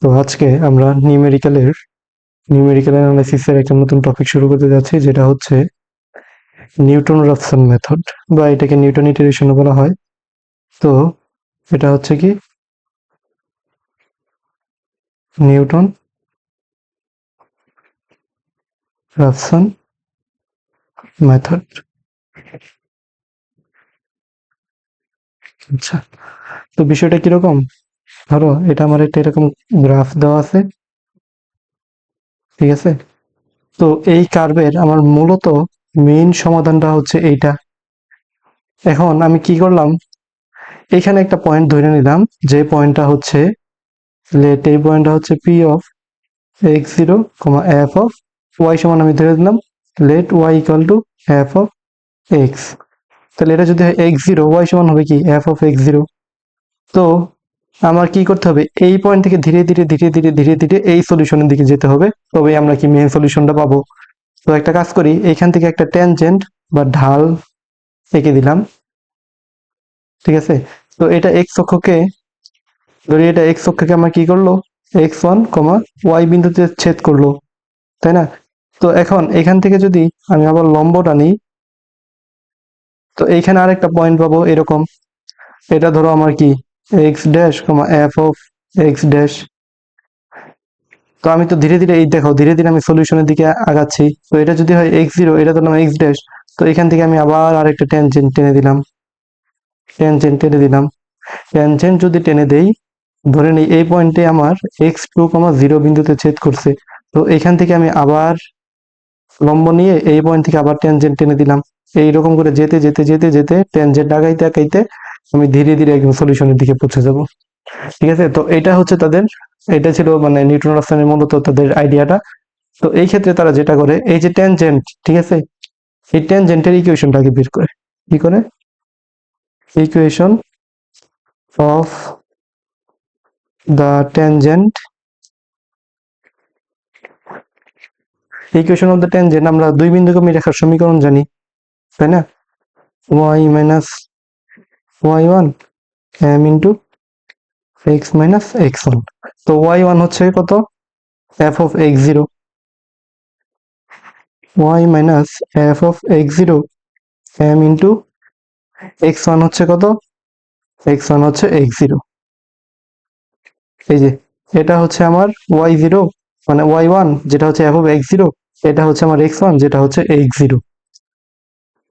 তো আজকে আমরা নিউমেরিক্যাল অ্যানালাইসিসের একটা নতুন টপিক শুরু করতে যাচ্ছি, যেটা হচ্ছে নিউটন রাফসন মেথড, বা এটাকে নিউটন ইটারেশনও বলা হয়। তো এটা হচ্ছে কি নিউটন রাফসন মেথড। আচ্ছা, তো বিষয়টা কিরকম? ধরো এটা আমার একটা এরকম গ্রাফ দেওয়া আছে, ঠিক আছে? তো এই কার্ভের আমার মূলত মেইন সমাধানটা হচ্ছে এইটা। এখন আমি কি করলাম, এখানে একটা পয়েন্ট ধরে নিলাম, যে পয়েন্টটা হচ্ছে লেট এই পয়েন্টটা হচ্ছে p of x zero comma f of y সমান আমি ধরে দিলাম let y equal to f of x. তাহলে এটা যদি হয় এক্স জিরো, ওয়াই সমান হবে কি এফ অফ এক্স জিরো। তো আমার কি করতে হবে, এই পয়েন্ট থেকে ধীরে ধীরে ধীরে ধীরে ধীরে ধীরে এই সলিউশনের দিকে যেতে হবে, তবে আমরা কি মেইন সলিউশনটা পাবো। তো একটা কাজ করি, এইখান থেকে একটা ট্যানজেন্ট বা ঢাল এঁকে দিলাম, ঠিক আছে? তো এটা এক্স অক্ষকে ধরি, এটা এক্স অক্ষকে আমার কি করলো, এক্স ওয়ান কমা ওয়াই বিন্দুতে ছেদ করলো, তাই না? তো এখন এখান থেকে যদি আমি আবার লম্বটা নিই, তো এইখানে আরেকটা পয়েন্ট পাবো এরকম। এটা ধরো আমার কি x dash comma f of x dash. তো আমি তো ধীরে ধীরে এই দেখো ধীরে ধীরে আমি সলিউশনের দিকে আগাচ্ছি। তো এটা যদি হয় এক্স জিরো, এটা ধরলাম এক্স ড্যাশ। তো এখান থেকে আমি আবার আরেকটা ট্যানজেন্ট টেনে দিলাম, ট্যানজেন্ট টেনে দিলাম। ট্যানজেন্ট যদি টেনে দেই, ধরে নিই এই পয়েন্টে আমার এক্স টু কমা জিরো বিন্দুতে ছেদ করছে। তো এখান থেকে আমি আবার লম্ব নিয়ে এই পয়েন্ট থেকে আবার ট্যানজেন্ট টেনে দিলাম। এইরকম করে যেতে যেতে যেতে যেতে ট্যানজেন্ট আগাইতে আগাইতে আমি ধীরে ধীরে একদম সলিউশনের দিকে পৌঁছে যাব, ঠিক আছে? তো এটা হচ্ছে তাদের, এটা ছিল মানে নিউটন রাফসনের মূলত তাদের আইডিয়াটা। তো এই ক্ষেত্রে তারা যেটা করে, এই যে ট্যানজেন্ট, ঠিক আছে, এই ট্যানজেন্টের ইকুয়েশনটাকে বের করে, কি করে, equation of the tangent, equation of the tangent আমরা দুই বিন্দুগামী রেখার সমীকরণ জানি, তাই না? Y minus y one m into x minus x one. তো ওয়াই ওয়ান হচ্ছে কত, F of x zero, y minus F of x zero m into x one হচ্ছে কত, এক্স ওয়ান হচ্ছে এক্স জিরো। এই যে এটা হচ্ছে আমার ওয়াই জিরো, মানে ওয়াই ওয়ান যেটা হচ্ছে এফ অফ এক্স জিরো, এটা হচ্ছে আমার এক্স ওয়ান যেটা হচ্ছে এক্স জিরো।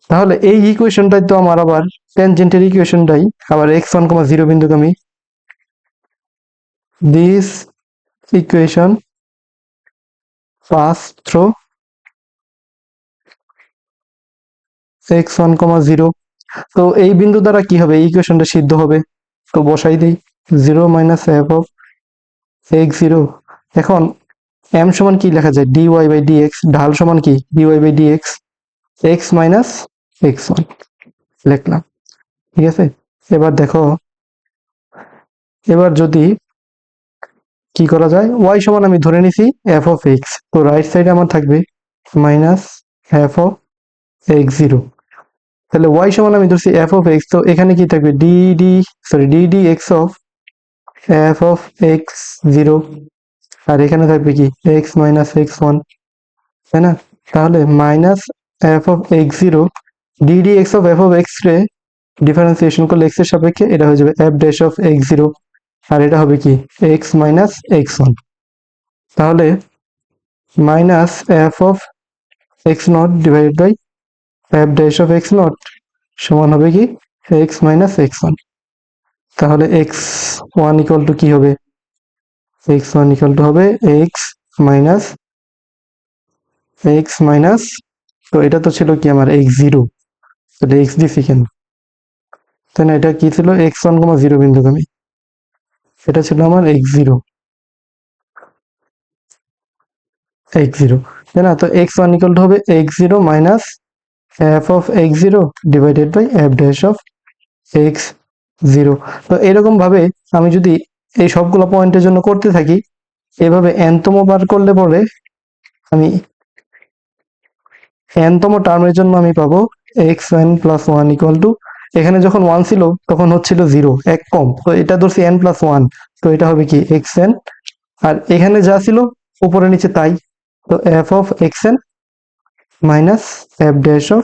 তাহলে এই ইকুয়েশনটাই তো আমার আবার ট্যানজেন্টের ইকুয়েশনটাই আবার এক্স ওয়ান কমা জিরো বিন্দুগামী। This equation pass through X one comma zero. তো এই বিন্দু দ্বারা কি হবে, এই ইকুয়েশনটা সিদ্ধ হবে। তো বসাই দিই zero minus F of x zero. এখন এম সমান কি লেখা যায়, d y by d x, ঢাল সমান কি d y by d x, x minus x one লিখলাম, ঠিক আছে? এবার দেখো, এবার যদি কি করা যায়, ওয়াই সমান আমি ধরে নিছি এফ অফ এক্স, তো রাইট সাইডে আমার থাকবে minus F of x zero. তাহলে ওয়াই সমান আমি ধরছি এফ অফ এক্স, তো এখানে কি থাকবে D D X of F of x zero, আর এখানে থাকবে কি এক্স মাইনাস এক্স ওয়ান, তাই না? তাহলে minus F of x zero D D X of F of X রে ডিফারেন্সিয়েশন করলে এক্স এর সাপেক্ষে এটা হয়ে যাবে F dash of x zero, আর এটা হবে কি এক্স মাইনাস এক্স ওয়ান। তাহলে minus F of X not divided by F dash of X not সমান হবে কি এক্স মাইনাস এক্স ওয়ান। তাহলে এক্স ওয়ান ইকুয়াল টু কি হবে, এক্স ওয়ান ইকুয়াল টু হবে এক্স মাইনাস এক্স মাইনাস, তো এটা তো ছিল কি আমার এক্স জিরো, তাহলে এক্স দিছি কেন, তাই না? এটা কি ছিল এক্স ওয়ান কমা জিরো বিন্দুগামী, এটা ছিল আমার এক্স জিরো, এক্স জিরো, তাই না? তো এক্স ওয়ান ইকুয়াল টু হবে x zero minus F of x zero divided by F dash of x zero. তো এরকম ভাবে আমি যদি এই সবগুলো পয়েন্টের জন্য করতে থাকি, এভাবে এনতম বার করলে পরে আমি এনতম টার্মের জন্য আমি পাবো x N plus one equal two, এখানে যখন ওয়ান ছিল তখন হচ্ছিল জিরো, এক কম, তো এটা ধরছি এন প্লাস ওয়ান, তো এটা হবে কি এক্স এন আর এখানে যা ছিল উপরে নিচে তাই। তো F of x N minus F dash of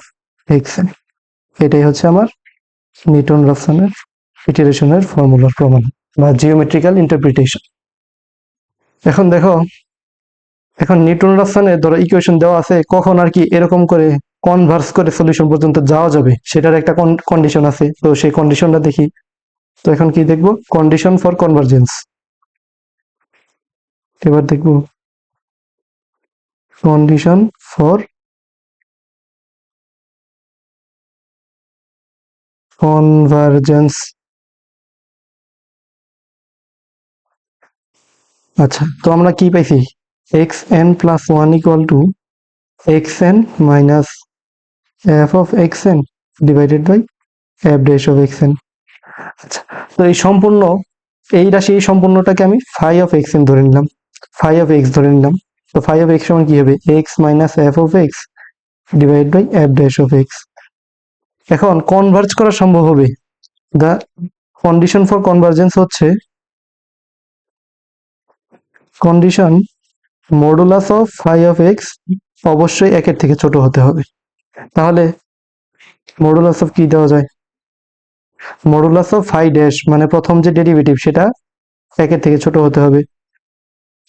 x N, এটাই হচ্ছে আমার নিউটন রাফসনের ইটারেশনের ফর্মুলার প্রমাণ বা জিওমেট্রিক্যাল ইন্টারপ্রিটেশন। এখন দেখো, এখন নিউটন রাফসনের ধরো ইকুয়েশন দেওয়া আছে, কখন আর কি এরকম করে কনভার্স করে সলিউশন পর্যন্ত যাওয়া যাবে সেটার একটা কন্ডিশন আছে। তো সেই কন্ডিশনটা দেখি। তো এখন কি দেখবো, কন্ডিশন ফর কনভার্জেন্স। এবার দেখবো কন্ডিশন ফর কনভার্জেন্স। আচ্ছা, তো আমরা কি পাইছি, x N plus one equal to x N minus F of x n divided by F dash of x n. আচ্ছা, তো এই সম্পূর্ণ এই রাশি এই সম্পূর্ণটাকে আমি ফাই অফ এক্স এন ধরে নিলাম, ফাই অফ এক্স ধরে নিলাম। তো ফাই অফ এক্স সমান কি হবে, x minus F of x divide by F dash of x. এখন কনভার্জ করা সম্ভব হবে। দ্য কন্ডিশন ফর কনভার্জেন্স হচ্ছে condition modulus of phi of x অবশ্যই একের থেকে ছোট হতে হবে। তাহলে মডুলাস অফ কি দেওয়া যায়, মডুলাস অফ ফাই ড্যাশ মানে প্রথম যে ডেরিভেটিভ সেটা একের থেকে ছোট হতে হবে।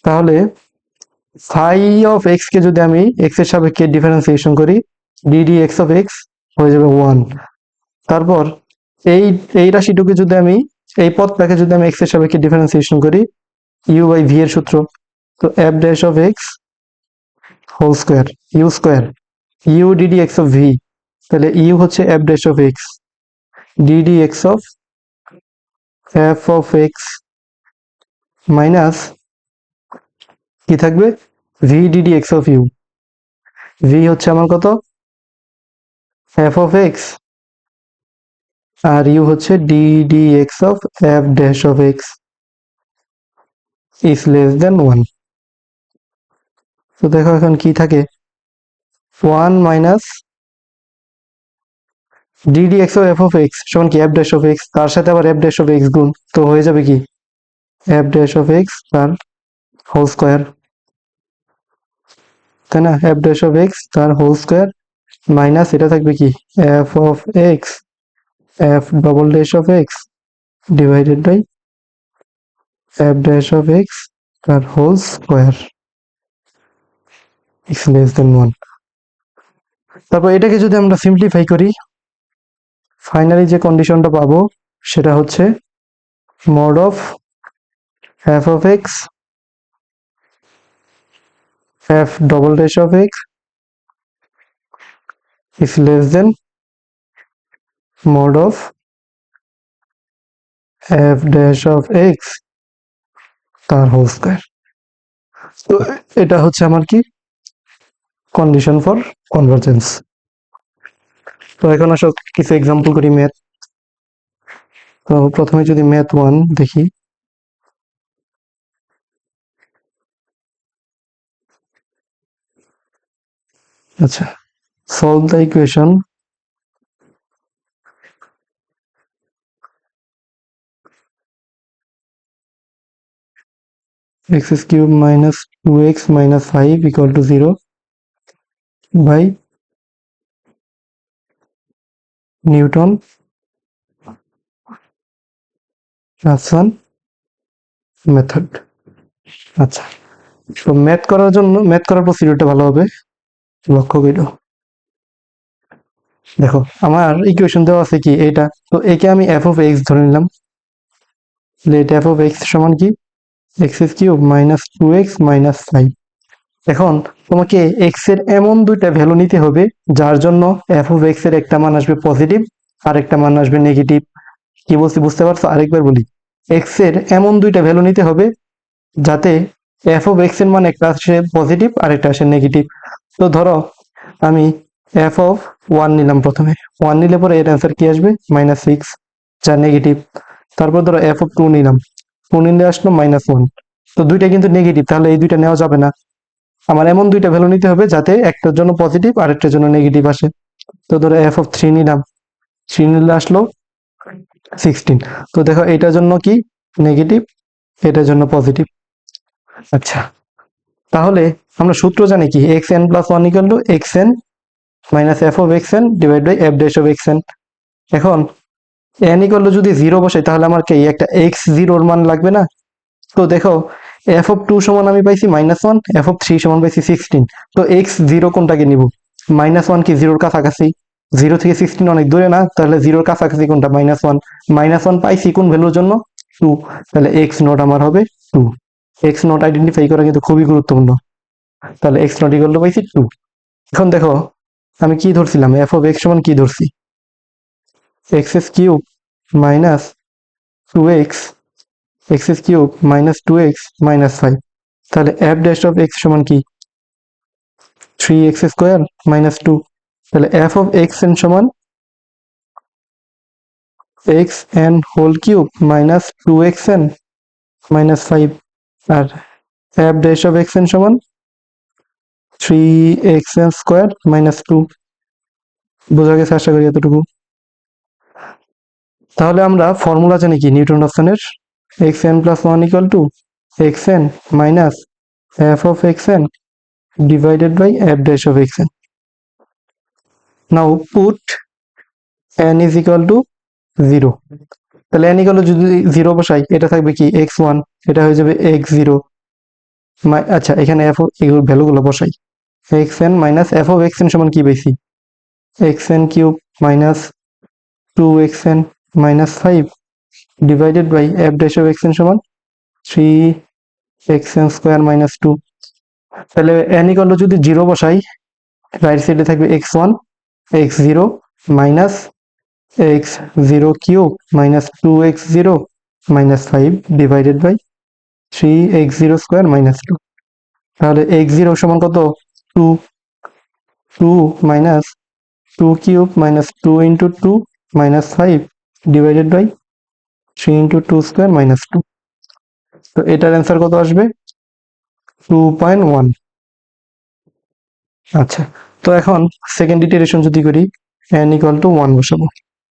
তাহলে ফাই অফ এক্স কে যদি আমি এক্স এর সাপেক্ষে ডিফারেন্সিয়েশন করি, ডিডি এক্স অফ এক্স হয়ে যাবে 1। তারপর এই এই রাশিটুকু যদি আমি, এই পদটাকে যদি আমি এক্স এর সাপেক্ষে ডিফারেন্সিয়েশন করি, ইউ বাই ভি এর সূত্র, তো F dash of X whole square U square U D D X of V, তাহলে ইউ হচ্ছে F dash of X D D X of F of X minus কি থাকবে, V D D X of U. V হচ্ছে আমার কত, F of X, আর U হচ্ছে D D X of F dash of X is less than 1। তো দেখো এখন কি থাকে, 1 minus D D X of F of x সমান কি এফ ড্যাশ অফ এক্স, তার সাথে আবার এফ ড্যাশ অফ এক্স গুণ, তো হয়ে যাবে কি এফ ড্যাশ অফ এক্স তার হোল স্কোয়ার, তাই না, এফ ড্যাশ অফ এক্স তার হোল স্কোয়ার মাইনাস এটা থাকবে কি F of X F double dash of X divided by F dash of X তার whole square is less than 1। তারপর এটাকে যদি আমরা সিম্পলিফাই করি, ফাইনালি যে কন্ডিশনটা পাবো সেটা হচ্ছে mod of f of x f double dash of x is less than mod of f dash of x তার হোল স্কয়ার। তো এটা হচ্ছে আমার কি কন্ডিশন ফর কনভার্জেন্স। তো এখন আসো কিছু এক্সাম্পল করি ম্যাথ। তো প্রথমে যদি ম্যাথ 1 দেখি, আচ্ছা, solve the equation x cube minus 2x minus 5 equal to 0 by Newton Raphson method। আচ্ছা, তো ম্যাথ করার জন্য ম্যাথ করার প্রসিডিউরটা ভালো হবে, লক্ষ্য করো। দেখো আমার ইকুয়েশন দেওয়া আছে কি এটা, তো একে আমি এফ অফ এক্স ধরে নিলাম, এটা এফ অফ এক্স সমান কি x cube minus 2x minus 5। এখন তোমাকে এক্স এর এমন দুইটা ভ্যালু নিতে হবে যার জন্য এফ অফ এক্স এর একটা মান আসবে পজিটিভ আর একটা মান আসবে নেগেটিভ। কি বলছি বুঝতে পারছো, আরেকবার বলি, এক্স এর এমন দুইটা ভ্যালু নিতে হবে যাতে এফ অফ এক্স এর মান একটা আসে পজিটিভ আর একটা আসে নেগেটিভ। তো ধরো আমি এফ অফ 1 নিলাম, প্রথমে 1 নিলে পরে এর অ্যান্সার কি আসবে -6 যা নেগেটিভ। তারপর ধরো এফ অফ 2 নিলাম, 2 নিলে আসলো -1, তো দুইটা কিন্তু নেগেটিভ, তাহলে এই দুইটা নেওয়া যাবে না। আমার এমন দুইটা ভ্যালু নিতে হবে যাতে একটার জন্য পজিটিভ আর একটার জন্য নেগেটিভ আসে। তো ধরো এফ অফ 3 নিলাম, 3 নিলে আসলো 16। তো দেখো এটার জন্য কি নেগেটিভ, এটার জন্য পজিটিভ। আচ্ছা, তাহলে আমরা সূত্র জানি কি, x N plus one equal to x N minus F of x n divide by F dash of x n. এখন এন ইকুয়াল টু যদি জিরো বসাই তাহলে আমার কি একটা এক্স জিরোর মান লাগবে না? তো দেখো, এফ অফ টু সমান আমি পাইছি -1, এফ অফ থ্রি সমান পাইছি 16। তো এক্স জিরো কোনটাকে নিব? -1 কি জিরোর কাছাকাছি? জিরো থেকে 16 অনেক দূরে না, তাহলে জিরোর কাছাকাছি কোনটা? -1। -1 পাইছি কোন ভ্যালুর জন্য? 2। তাহলে এক্স নট আমার হবে 2। এক্স নট আইডেন্টিফাই করা কিন্তু খুবই গুরুত্বপূর্ণ। তাহলে এক্স নট ইকুয়াল টু পাইছি 2। এখন দেখো, আমি কি ধরছিলাম? এফ অফ এক্স সমান কি ধরছি? X S cube minus 2x, x S cube minus 2x minus 5। তাহলে এফ ড্যাশ অফ এক্স সমান কি? 3x square minus 2। তাহলে এফ অফ এক্স এন সমান x n whole cube minus 2xn minus 5। আর f dash of x n সমান 3xn square minus 2। বোঝা গেছে আশা করি এতটুকু। তাহলে আমরা ফর্মুলা জানি কি নিউটন রাফসনের? X N plus one equal to x N minus F of x N divided by f dash of xn. Now put n is equal to 0. তাহলে n equal to যদি 0 বসাই, এটা থাকবে কি x1, এটা হয়ে যাবে x0। আচ্ছা, এখানে f এগুলো ভ্যালুগুলো বসাই। xn minus f of xn সমান কি পাইছি? xn cube minus 2xn minus 5 divided by f dash of xn সমান 3xn স্কোয়ার মাইনাস 2। তাহলে n equal to যদি 0 বসাই, রাইট সাইডে থাকবে x1, x0 minus x0 cube minus 2x0 minus 5 divided by 3x0 square minus 2। তাহলে x0 সমান কত? 2। 2 minus 2 cube minus 2 into 2 minus 5 divided by 3 into 2 square minus 2। তো এটার অ্যান্সার কত আসবে? 2.1। আচ্ছা, তো এখন সেকেন্ড ইটারেশন যদি করি, n ইকুয়াল টু 1 বসাবো।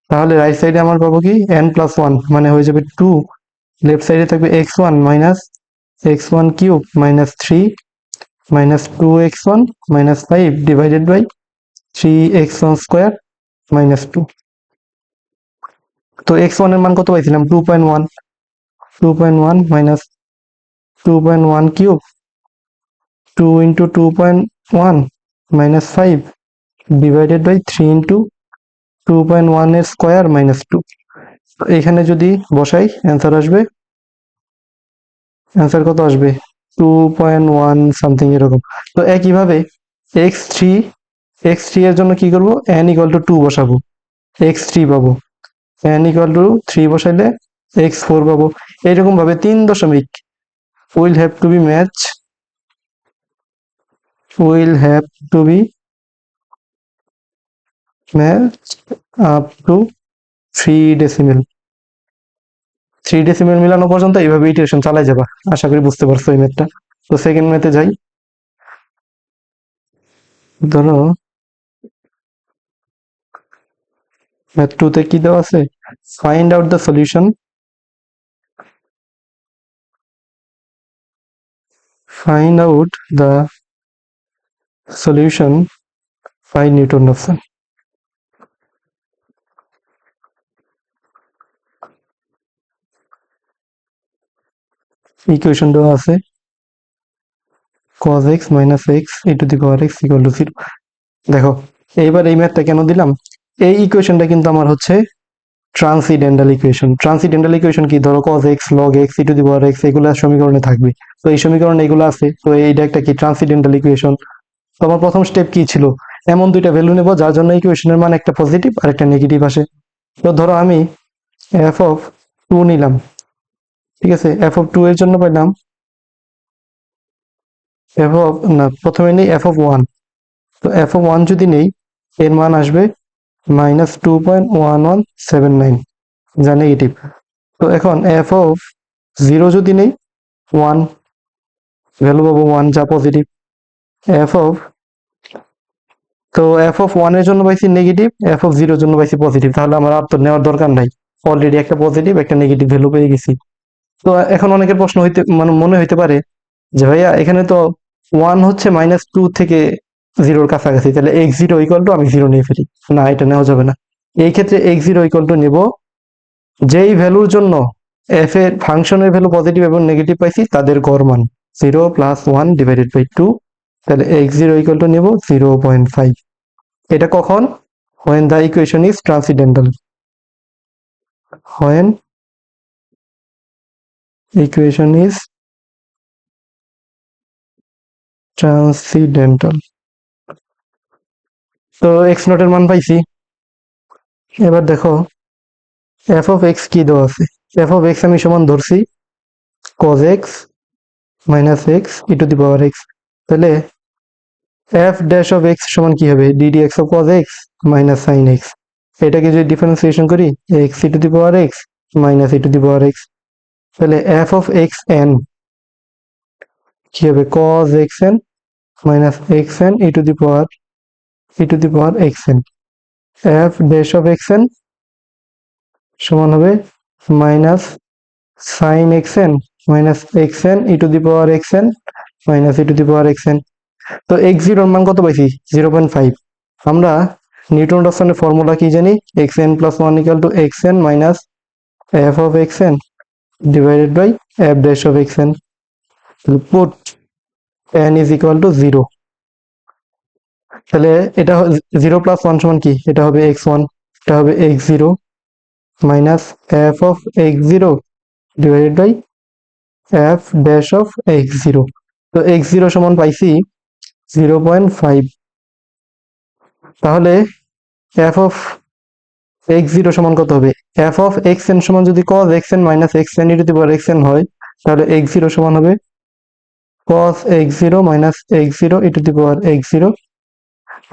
তাহলে রাইট সাইডে আমার পাবো কি n প্লাস 1 মানে হয়ে যাবে 2। লেফট সাইডে থাকবে x1 minus x1 cube minus 3 minus 2x1 minus 5 divided by 3x1 square minus 2। তো x1 এর মান কত পাইছিলাম? 2.1। 2.1 minus 2.1 cube 2 into 2.1 minus 5 divided by 3 into 2.1 এর স্কোয়ার মাইনাস 2। এখানে যদি বসাই অ্যান্সার আসবে, অ্যান্সার কত আসবে? 2.1 সামথিং এরকম। তো একইভাবে x3 এর জন্য কি করব? n ইকুয়াল টু 2 বসাবো, x3 পাবো। n ইকুয়াল টু 3 বসাইলে x4 পাবো। এরকম ভাবে 3 দশমিক will have to be match, will have to be match up to 3 decimal. 3 decimal মিলানো পর্যন্ত এইভাবে ইটারেশন চালাই যাবা। আশা করি বুঝতে পারছো এই ম্যাথটা। তো সেকেন্ড ম্যাথে যাই। ধরো ম্যাথ 2 তে কি দেওয়া আছে? Find out the solution, find out the solution by Newton Raphson. Equation দেওয়া আছে cos x minus x e to the power x equal to 0। দেখো, এইবার এই ম্যাথটা কেন দিলাম? এই ইকুয়েশনটা কিন্তু আমার হচ্ছে ট্রান্সিডেন্টাল ইকুয়েশন। ট্রান্সিডেন্টাল ইকুয়েশন কি? ধরো cos x log x e to the power x এগুলো সমীকরণে থাকবে। তো এই সমীকরণে এগুলো আছে, তো এইটা একটা কি ট্রান্সিডেন্টাল ইকুয়েশন। তো আমার প্রথম স্টেপ কি ছিল? এমন দুইটা ভ্যালু নেব যার জন্য ইকুয়েশনের মান একটা পজিটিভ আর একটা নেগেটিভ আসে। তো ধরো আমি f of 2 নিলাম, ঠিক আছে? f of 2 এর জন্য পাইলাম f of, না, প্রথমে নেই f of 1। তো f of 1 যদি নেই, এর মান আসবে -2.1179, যা নেগেটিভ। তো এখন f of 0 যদি নেই, 1 ভ্যালু পাবো 1, যা পজিটিভ। f of, তো f of 1 এর জন্য পাইছি নেগেটিভ, f of 0 এর জন্য পাইছি পজিটিভ। তাহলে আমার আর তো নেওয়ার দরকার নাই, অলরেডি একটা পজিটিভ একটা নেগেটিভ ভ্যালু পেয়ে গেছি। তো এখন অনেকের প্রশ্ন হইতে, মানে মনে হইতে পারে যে ভাইয়া এখানে তো 1 হচ্ছে -2 থেকে 0-র কাছাকাছি, তাহলে x0 ইকুয়াল টু আমি 0 নিয়ে ফেলি। না, এটা নেওয়া যাবে না। এই ক্ষেত্রে x0 ইকুয়াল টু নেব যেই ভ্যালুর জন্য f এর ফাংশনের ভ্যালু পজিটিভ এবং নেগেটিভ পাইছি তাদের গড় মান 0 + 1 ডিভাইডেড বাই 2। তাহলে x0 ইকুয়াল টু নেব 0.5। এটা কখন? when the equation is transcendental, when equation is transcendental। তো x0 এর মান পাইছি। এবার দেখো f of x কি দেওয়া আছে। f of x আমি সমান ধরছি cos x minus x e to the power x। তাহলে f dash of x সমান কি হবে? ddx of cos x minus sin x। এটাকে যদি ডিফারেন্সিয়েশন করি x e to the power x minus e to the power x, তাহলে f of x n কি হবে? cos xn minus xn e to the power xn। f dash of xn সমান হবে minus sin xn minus xn e to the power xn minus e to the power xn। তো x0 এর মান কত পাইছি? 0.5। আমরা নিউটন রাফসনের ফর্মুলা কি জানি? xn plus 1 equal to xn minus f of xn divided by f dash of xn। put n is equal to 0। তাহলে এটা 0 plus 1 সমান কি? এটা হবে x1, এটা হবে x0 minus f of x0 divided by f dash of x0। তো x0 সমান পাইছি 0.5। তাহলে f of x0 সমান কত হবে? f of xn সমান যদি cos xn minus xn e to the power xn হয়, তাহলে x0 সমান হবে cos x0 minus x0 e to the power x0।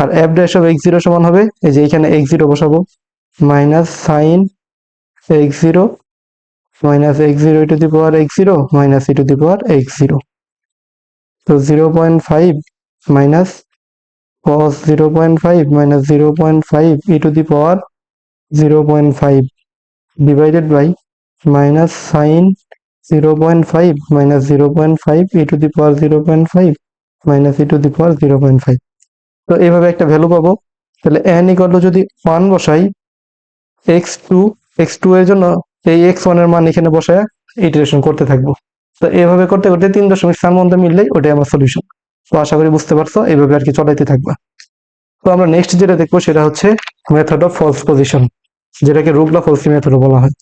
R f dash of x0 সমান হবে, এই যে এখানে x0 বসাবো, minus sin x0 minus x0 e to the power x0 minus e to the power x0। তো 0.5 minus cos 0.5 minus 0.5 e to the power 0.5 divided by minus sin 0.5 minus 0.5 e to the power 0.5 minus e to the power 0.5। তো এইভাবে একটা value পাবো। তাহলে n equal to যদি 1 বসাই, x2 এর জন্য এই x1 এর মান এখানে বসায় ইটারেশন করতে থাকবো। তো এইভাবে করতে করতে 3.4 পর্যন্ত মিললেই ওটাই আমার সলিউশন। তো আশা করি বুঝতে পারছো, এইভাবে আর কি চলাইতে থাকবা। তো আমরা নেক্সট যেটা দেখবো সেটা হচ্ছে মেথড অফ ফলস পজিশন, যেটাকে রুবলা ফলসি মেথডও বলা হয়।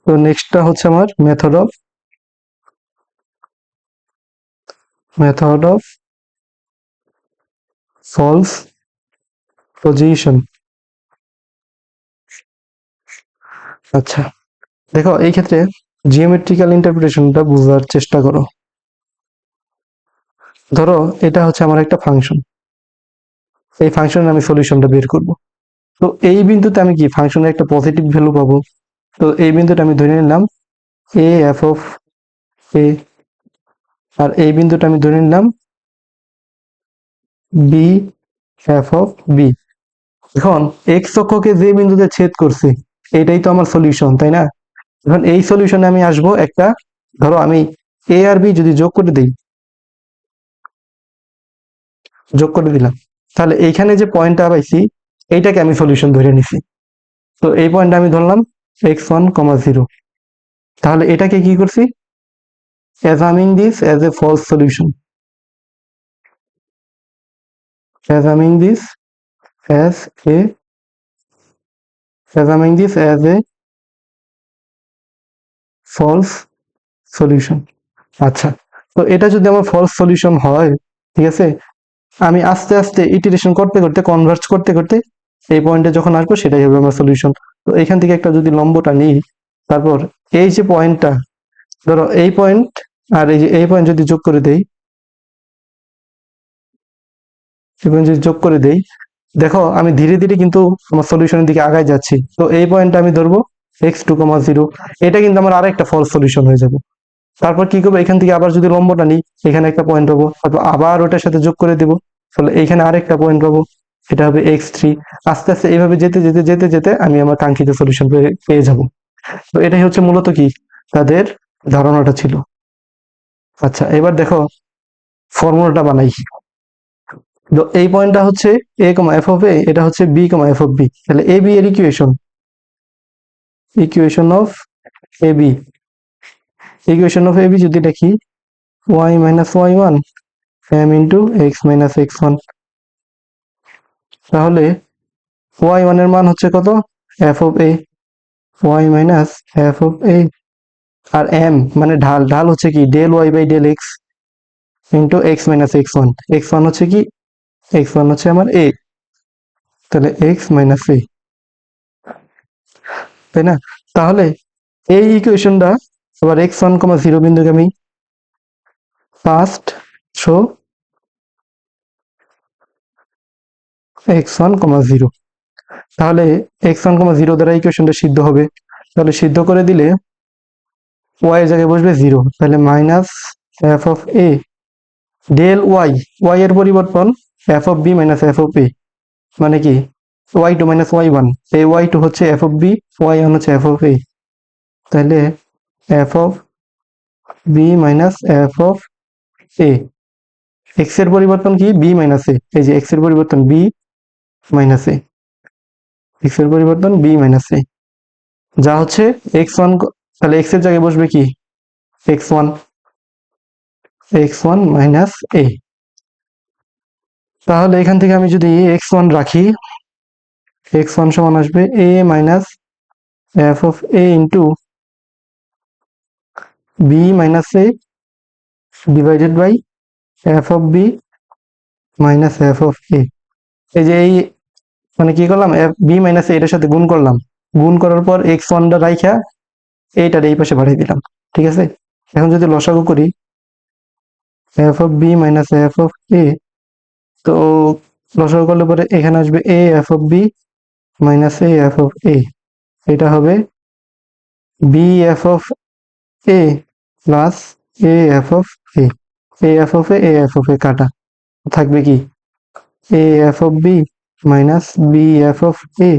তো নেক্সটটা হচ্ছে আমার মেথড অফ ফলস পজিশন। আচ্ছা, দেখো এই ক্ষেত্রে জিওমেট্রিক্যাল ইন্টারপ্রিটেশনটা বোঝার চেষ্টা করো। ধরো এটা হচ্ছে আমার একটা ফাংশন, এই ফাংশনের আমি সলিউশনটা বের করব। তো এই বিন্দুতে আমি কি ফাংশনের একটা পজিটিভ ভ্যালু পাবো। তো এই বিন্দুটা আমি ধরে নিলাম a f of a, আর এই বিন্দুটা আমি ধরে নিলাম b f of b। এখন x অক্ষকে যে বিন্দুতে ছেদ করছে এটাই তো আমার সলিউশন, তাই না? এখন এই সলিউশনে আমি আসবো একটা, ধরো আমি a আর b যদি যোগ করে দিলাম, তাহলে এইখানে যে পয়েন্টটা পাইছি এইটাকে আমি সলিউশন ধরে নিছি। তো এই পয়েন্টটা আমি ধরলাম x1, 0। তাহলে এটাকে কি করছি? assuming this as a false solution, assuming this as a assuming this as a false solution। আচ্ছা, তো এটা যদি আমার ফলস সলিউশন হয়, ঠিক আছে, আমি আস্তে আস্তে ইটারেশন করতে করতে কনভার্জ করতে করতে এই পয়েন্টে যখন আসবো সেটাই হবে আমার সলিউশন। তো এখান থেকে একটা যদি লম্বটা নিই, তারপর এই যে পয়েন্টটা, ধরো এই পয়েন্ট আর এই যে এই পয়েন্ট যদি যোগ করে দেই, এই পয়েন্ট যদি যোগ করে দেই, দেখো আমি ধীরে ধীরে কিন্তু আমার সলিউশনের দিকে আগায় যাচ্ছি। তো এই পয়েন্টটা আমি ধরবো x2, 0। এটা কিন্তু আমার আরেকটা ফলস সলিউশন হয়ে যাবে। তারপর কি করবো? এখান থেকে আবার যদি লম্বটা নিই, এখানে একটা পয়েন্ট পাবো, তারপর আবার ওটার সাথে যোগ করে দেবো, তাহলে এইখানে আরেকটা পয়েন্ট পাবো, এটা হবে x3। আস্তে আস্তে এইভাবে যেতে যেতে যেতে যেতে আমি আমার কাঙ্ক্ষিত সলিউশন পেয়ে যাব। তো এটাই হচ্ছে মূলত কি তাদের ধারণাটা ছিল। আচ্ছা, এবার দেখো ফর্মুলাটা বানাই। তো এই পয়েন্টটা হচ্ছে a, f of a, এটা হচ্ছে b, f of b। তাহলে a b এর equation of a b, equation of a b যদি দেখি y minus y1 m into x minus x1, তাহলে y1 এর মান হচ্ছে কত, f of a, y minus f of a, আর m মানে ঢাল, ঢাল হচ্ছে কি del y by del x into x minus x1, x1 হচ্ছে কি, x1 হচ্ছে আমার a, তাহলে x মাইনাস a, তাই না? তাহলে এই ইকুয়েশনটা আবার x1, 0 বিন্দুকে আমি ফার্স্ট শো x1, 0, তাহলে x1, 0 দ্বারা ইকুয়েশনটা সিদ্ধ হবে। তাহলে সিদ্ধ করে দিলে y এর জায়গায় বসবে 0, তাহলে minus f of a del y, y এর পরিবর্তন f of b minus f of a, মানে কি y2 মাইনাস y1, এই y2 হচ্ছে f of b, y1 হচ্ছে f of a, তাহলে f of b minus f of a, x এর পরিবর্তন কি b মাইনাস a, এই যে x এর পরিবর্তন b মাইনাস a, x এর পরিবর্তন b মাইনাস a, যা হচ্ছে x1, তাহলে x এর জায়গায় বসবে কি x1, x1 মাইনাস a। তাহলে এখান থেকে আমি যদি x1 রাখি, x1 সমান আসবে a minus f of a into b minus a divided by f of b minus f of a। এই যে এই মানে কি করলাম, b মাইনাস a এটার সাথে গুণ করলাম, গুণ করার পর x1 টা রাইখা এইটার এই পাশে বাড়িয়ে দিলাম, ঠিক আছে? এখন যদি লসাগু করি f of b minus f of a, তো লসাগু করলে পরে এখানে আসবে a f of b minus a f of a, এটা হবে b f of a plus a f of a, a f of a f of a কাটা, থাকবে কি a f of b minus b f of a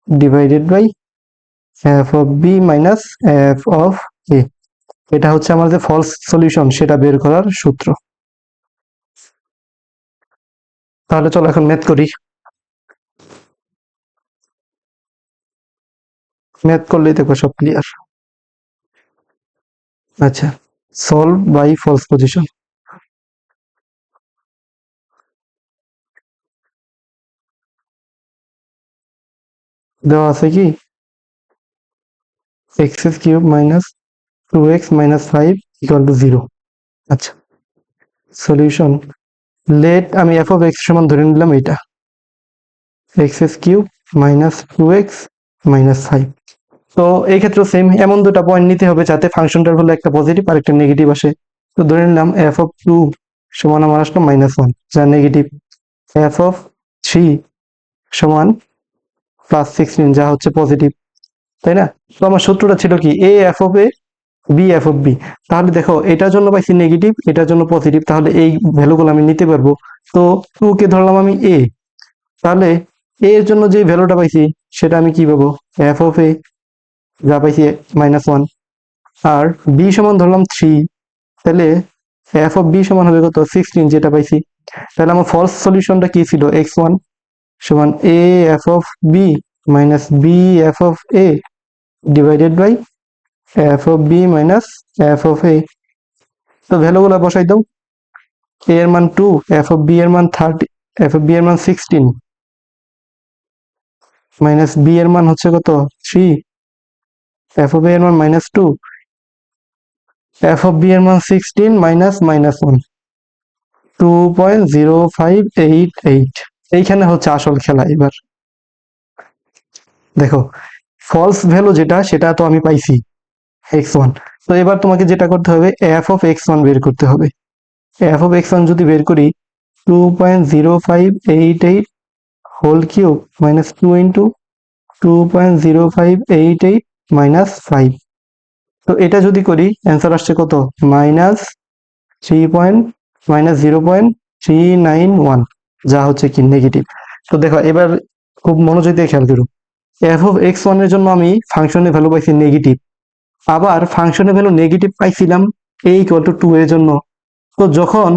divided by f of b minus f of a। এটা হচ্ছে আমার যে false solution সেটা বের করার সূত্র। তাহলে চলো এখন ম্যাথ করি, ম্যাথ করলেই দেখো সব ক্লিয়ার। আচ্ছা, সলভ বাই ফলস পজিশন। দেওয়া আছে কি x cube minus 2x minus 5 equal to 0। আচ্ছা, সলিউশন, লেট আমি f of x সমান ধরে নিলাম এটা x cube minus 2x minus 5। তো এই ক্ষেত্রে সেম এমন দুটো পয়েন্ট নিতে হবে যাতে ফাংশনটার হলো একটা পজিটিভ আর একটা নেগেটিভ আসে। তো ধরে নিলাম f of 2 সমান আমার আসলো -1 যা নেগেটিভ, f of 3 সমান +16 যা হচ্ছে পজিটিভ, তাই না? তো আমার সূত্রটা ছিল কি a f of a b f of b। তাহলে দেখো এটার জন্য পাইছি নেগেটিভ, এটার জন্য পজিটিভ, তাহলে এই ভ্যালুগুলো আমি নিতে পারবো। তো 2 কে ধরলাম আমি a, তাহলে a এর জন্য যে ভ্যালুটা পাইছি সেটা আমি কি পাবো f of a যা পাইছি -1, আর b সমান ধরলাম 3, তাহলে f of b সমান হবে কত 16 যেটা পাইছি। তাহলে আমার ফলস সলিউশনটা কি ছিল x1 সমান a f of b minus b f of a divided by f of b minus f of a। তো ভ্যালুগুলো বসাই দাও, a এর মান 2, f of b এর মান 30, f of b এর মান 16 মাইনাস b এর মান হচ্ছে কত 3, f of a এর মান -2, f of b এর মান 16 মাইনাস -1 2.0588। এইখানে হচ্ছে আসল খেলা। এবার দেখো ফলস ভ্যালু যেটা সেটা তো আমি পাইছি x1, তো এবার তোমাকে যেটা করতে হবে f of x1 বের করতে হবে। f of x1 যদি বের করি 2.0588 whole cube minus 2 into 2.0588 minus 5, তো এটা যদি করি অ্যান্সার আসছে কত -0.391, যা হচ্ছে কি নেগেটিভ। তো দেখো এবার খুব মনোযোগ দিয়ে খেয়াল করো, f of x1 এর জন্য আমি ফাংশনের ভ্যালু পাইছি নেগেটিভ, আবার ফাংশনের ভ্যালু নেগেটিভ পাইছিলাম a ইকুয়াল টু 2 এর জন্য। তো যখন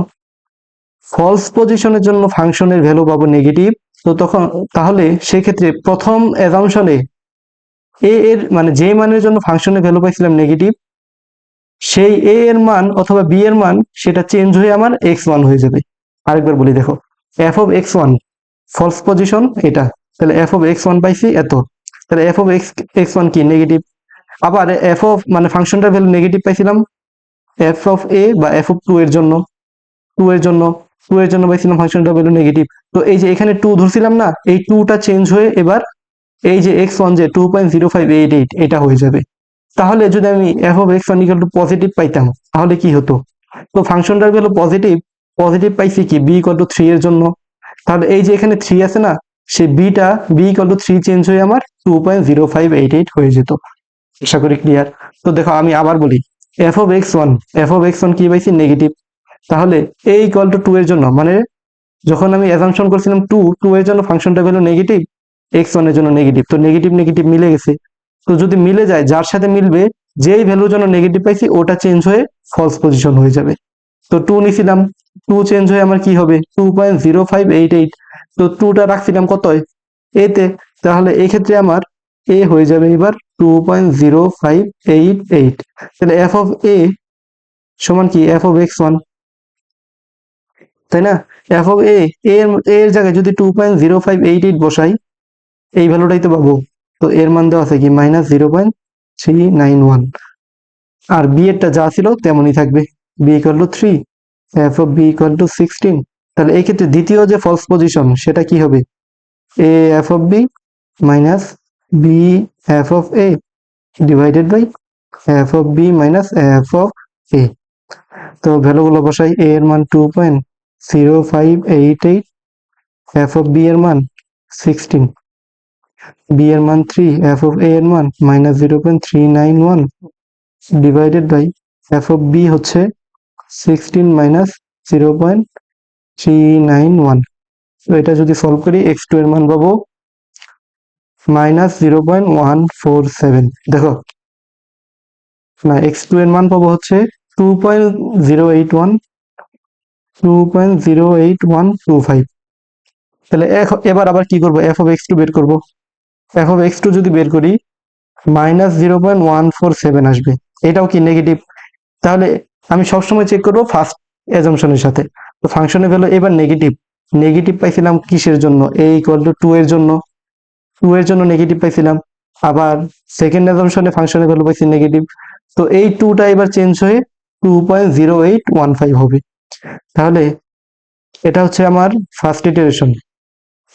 ফলস পজিশনের জন্য ফাংশনের ভ্যালু পাবো নেগেটিভ, তো তখন তাহলে সেক্ষেত্রে প্রথম অ্যাজাম্পশনে a এর মানে যে মানের জন্য ফাংশনের ভ্যালু পাইছিলাম নেগেটিভ, সেই a এর মান অথবা b এর মান সেটা চেঞ্জ হয়ে আমার x1 হয়ে যাবে। আরেকবার বলি দেখো, f of x1 false position এটা, তাহলে f of x1 পাইছি এত, তাহলে f of x1 কি নেগেটিভ। আবার f of মানে ফাংশনটার ভ্যালু নেগেটিভ পাইছিলাম f of a বা f of 2 এর জন্য, 2 এর জন্য 2 এর জন্য পাইছিলাম ফাংশনটার ভ্যালু নেগেটিভ। তো এই যে এখানে 2 ধরছিলাম না, এই 2টা চেঞ্জ হয়ে এবার এই যে x1 যে 2.0588 এটা হয়ে যাবে। তাহলে যদি আমি f of x1 equal to positive পাইতাম তাহলে কি হতো, তো ফাংশনটার ভ্যালু পজিটিভ, পজিটিভ পাইছি কি b ইকুয়াল টু 3 এর জন্য, তাহলে এই যে এখানে 3 আছে না, সেই beta b equal to 3 change হয়ে আমার 2.0588 হয়ে যেত। আশা করি ক্লিয়ার। তো দেখো আমি আবার বলি, f of x1 কি পাইছি নেগেটিভ, তাহলে a ইকুয়াল টু 2 এর জন্য মানে যখন আমি অ্যাজাম্পশন করছিলাম 2 এর জন্য ফাংশনটা ভ্যালু নেগেটিভ, x1 এর জন্য নেগেটিভ, তো নেগেটিভ নেগেটিভ মিলে গেছে। তো যদি মিলে যায়, যার সাথে মিলবে, যেই ভ্যালুর জন্য নেগেটিভ পাইছি ওটা চেঞ্জ হয়ে ফলস পজিশন হয়ে যাবে। তো 2 নিছিলাম, 2 চেঞ্জ হয়ে আমার কি হবে 2.0588, তো 2টা রাখছিলাম কত এতে, তাহলে এই ক্ষেত্রে আমার a হয়ে যাবে এবার 2.0588, তাহলে f of a সমান কি f of x1, তাই না। f of a এর জায়গায় যদি 2.0588 বসাই, এই ভ্যালুটাই তো পাবো। তো এর মান দেওয়া আছে কি -0.391, আর b এরটা যা ছিল তেমনই থাকবে, b equal to 3, f of b equal to 16। তাহলে এই ক্ষেত্রে দ্বিতীয় যে ফলস পজিশন সেটা কি হবে, a f of b minus b f of a divided by f of b minus f of a। তো ভ্যালুগুলো বসাই, a এর মান 2.0588, f of b এর মান 16, b এর মান 3, f of a এর মান -0.391 divided by f of b হচ্ছে 16 মাইনাস 0.391। তো এটা যদি সলভ করি x2 এর মান পাবো -0.147। দেখো না, x2 এর মান পাবো হচ্ছে 2.08125। তাহলে এবার আবার কি করবো, f of x2 বের করব। f of x2 যদি বের করি -0.147 আসবে, এটাও কি নেগেটিভ। তাহলে আমি সবসময় চেক করবো ফার্স্ট অ্যাজাম্পশনের সাথে। তো ফাংশনের ভ্যালু এবার নেগেটিভ, নেগেটিভ পাইছিলাম কিসের জন্য, a ইকুয়াল টু 2 এর জন্য, 2 এর জন্য নেগেটিভ পাইছিলাম। আবার সেকেন্ড অ্যাজাম্পশনে ফাংশনের ভ্যালু পাইছি নেগেটিভ, তো এই 2টা এবার চেঞ্জ হয়ে 2.0815 হবে। তাহলে এটা হচ্ছে আমার ফার্স্ট ইটারেশন,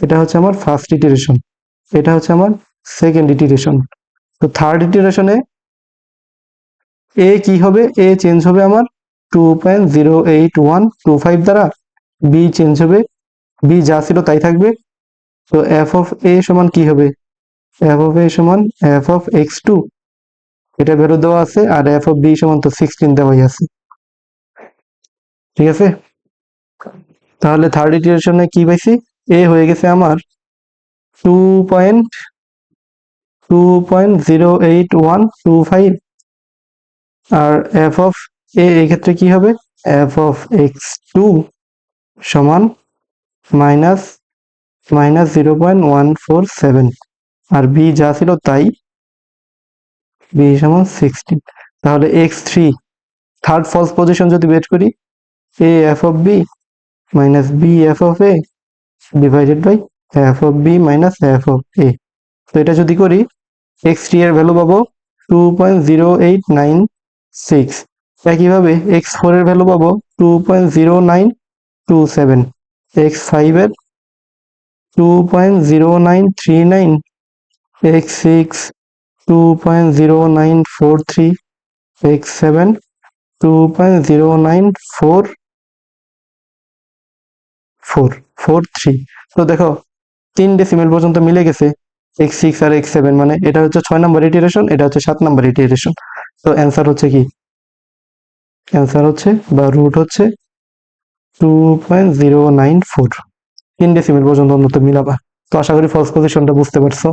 এটা হচ্ছে আমার ফার্স্ট ইটারেশন, এটা হচ্ছে আমার সেকেন্ড ইটারেশন। তো থার্ড ইটারেশনে এ কি হবে, এ চেঞ্জ হবে আমার 2.08125 দ্বারা, বি চেঞ্জ হবে, বি যা ছিল তাই থাকবে। তো এফ অফ এ সমান কি হবে, এফ অফ এ সমান এফ অফ x2, এটা ভ্যালু দেওয়া আছে, আর এফ অফ বি সমান তো 16 দেওয়াই আছে, ঠিক আছে। তাহলে থার্ড ইটারেশনে কি পাইছি, এ হয়ে গেছে আমার 2.08125, আর এফ অফ এ এই ক্ষেত্রে কি হবে, এফ অফ x2 সমান মাইনাস 0.147, আর বি যা ছিল তাই, বি সমান 16। তাহলে x3 থার্ড ফলস পজিশন যদি বের করি, a f of b minus b f of a divided by f of b minus f of a। তো এটা যদি করি x3 এর ভ্যালু পাবো 2.0896, একইভাবে x4 এর ভ্যালু পাবো 2.0927, x5 এর 2.0939, x6 2.0943, x7 2.0943। তো দেখো 3 ডেসিমেল পর্যন্ত মিলে গেছে x6 আর x7, মানে এটা হচ্ছে 6 নাম্বার ইটারেশন, এটা হচ্ছে 7 নাম্বার ইটারেশন। তো অ্যান্সার হচ্ছে কি, অ্যান্সার হচ্ছে বা রুট হচ্ছে 2.094, 3 ডেসিমেল পর্যন্ত অন্তত মিলাবা। তো আশা করি ফার্স্ট পজিশনটা বুঝতে পারছো।